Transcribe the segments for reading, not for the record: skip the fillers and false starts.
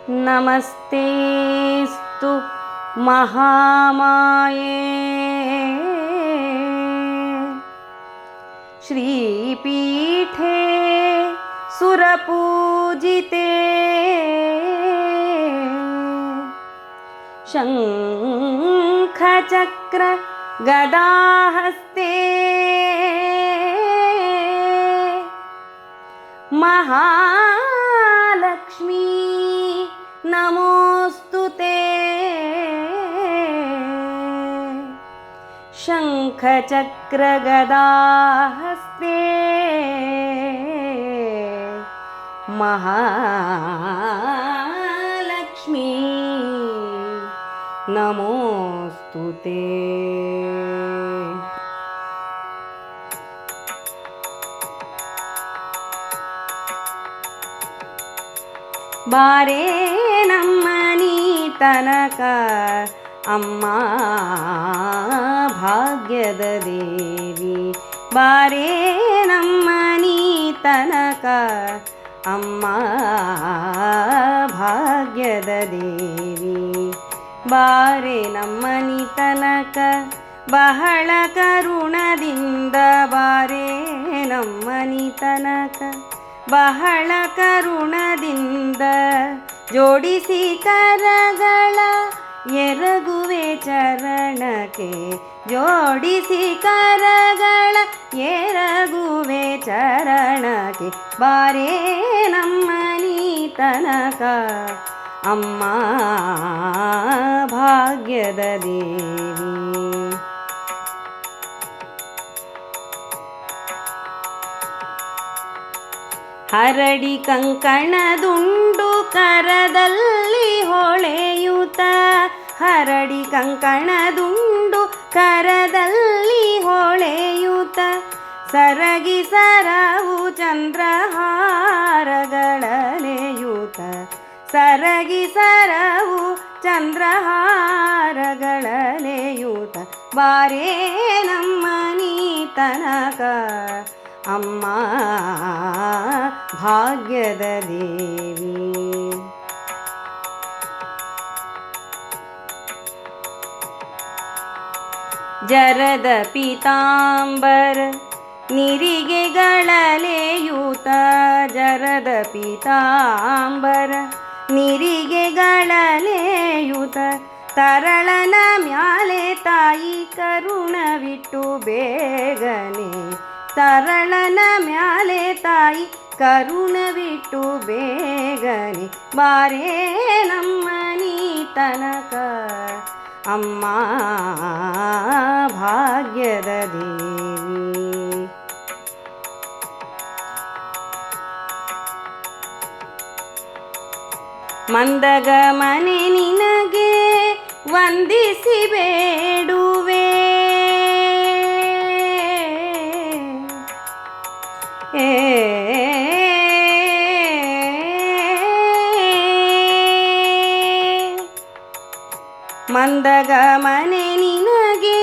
ನಮಸ್ತೆಸ್ತು ಮಹಾಮಾಯೇ ಶ್ರೀಪೀಠೆ ಸುರಪೂಜಿತೆ ಶಂಖಚಕ್ರ ಗದಾಹಸ್ತೆ ಮಹಾಲಕ್ಷ್ಮೀ ನಮೋಸ್ತುತೆ ಶಂಖಚಕ್ರ ಗದಾಹಸ್ತೆ ಮಹಾಲಕ್ಷ್ಮೀ ನಮೋಸ್ತುತೆ. ಬಾರೇ ನಮ್ಮನಿ ತನಕ ಅಮ್ಮ ಭಾಗ್ಯದ ದೇವಿ, ಬಾರೇ ನಮ್ಮನಿ ತನಕ ಅಮ್ಮ ಭಾಗ್ಯದ ದೇವಿ, ಬಾರೆ ನಮ್ಮನಿ ತನಕ ಬಹಳ ಕರುಣದಿಂದ, ಬಾರೆ ನಮ್ಮನಿ ತನಕ ಬಹಳ ಕರುಣದಿಂದ, ಜೋಡಿಸಿ ಕರಗಳ ಎರಗುವೆ ಚರಣಕ್ಕೆ, ಜೋಡಿಸಿ ಕರಗಳ ಎರಗುವೆ ಚರಣಕ್ಕೆ, ಬಾರೇ ನಮ್ಮನಿ ತನಕ ಅಮ್ಮ ಭಾಗ್ಯದ ದೇವಿ. ಹರಡಿ ಕಂಕಣದುಂಡು ಕರದಲ್ಲಿ ಹೊಳೆಯುತ, ಹರಡಿ ಕಂಕಣದುಂಡು ಕರದಲ್ಲಿ ಹೊಳೆಯುತ, ಸರಗಿ ಸರವು ಚಂದ್ರಹಾರಗಳಲೆಯುತ, ಸರಗಿ ಸರವು ಚಂದ್ರಹಾರಗಳಲೆಯುತ, ಬಾರೇ ನಮ್ಮನಿ ತನಕ ಅಮ್ಮ ಭಾಗ್ಯದ ದೇವಿ. ಜರದ ಪೀತಾಂಬರ ನಿರಿಗೆಗಳಲೆಯೂತ, ಜರದ ಪೀತಾಂಬರ ನಿರಿಗೆಗಳಲೆಯೂತ, ತರಳನ ಮ್ಯಾಲೆ ತಾಯಿ ಕರುಣವಿಟ್ಟು ಬೇಗನೆ, ತರಳನ ಮ್ಯಾಲೆ ತಾಯಿ ಕರುಣವಿಟ್ಟು ಬೇಗನೆ, ಬಾರೇ ನಮ್ಮನಿ ತನಕ ಅಮ್ಮ ಭಾಗ್ಯದ ದೇವಿ. ಮಂದಗಮನೆ ನಿನಗೆ ವಂದಿಸಿ ಬೇಡುವೆ, ಮಂದಗಮನೆ ನಿನಗೆ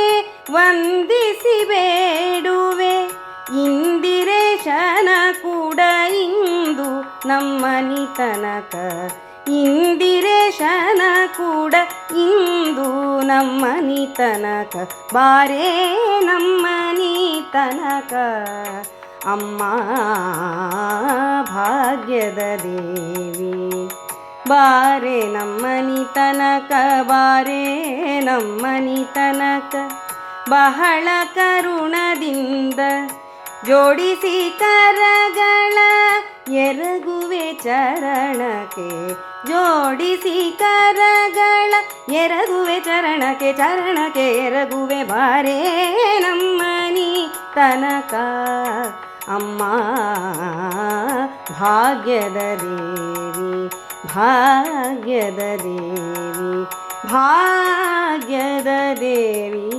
ವಂದಿಸಿ ಬೇಡುವೆ, ಇಂದಿರೇಶನ ಕೂಡ ಇಂದು ನಮ್ಮನಿ ತನಕ, ಇಂದಿರೇಶನ ಕೂಡ ಇಂದು ನಮ್ಮನಿ ತನಕ, ಬಾರೇ ನಮ್ಮನಿ ತನಕ ಅಮ್ಮ ಭಾಗ್ಯದ ದೇವಿ, ಬಾರೆ ನಮ್ಮನಿ ತನಕ, ಬಾರೆ ನಮ್ಮನಿ ತನಕ ಬಹಳ ಕರುಣದಿಂದ, ಜೋಡಿಸಿ ಕರಗಳ ಎರಗುವೆ ಚರಣಕ್ಕೆ, ಜೋಡಿಸಿ ಕರಗಳ ಎರಗುವೆ ಚರಣಕ್ಕೆ, ಚರಣಕ್ಕೆ ಎರಗುವೆ, ಬಾರೇ ನಮ್ಮನಿ ತನಕ ಅಮ್ಮ ಭಾಗ್ಯದ ದೇವಿ, ಭಾಗ್ಯದ ದೇವಿ, ಭಾಗ್ಯದ ದೇವಿ.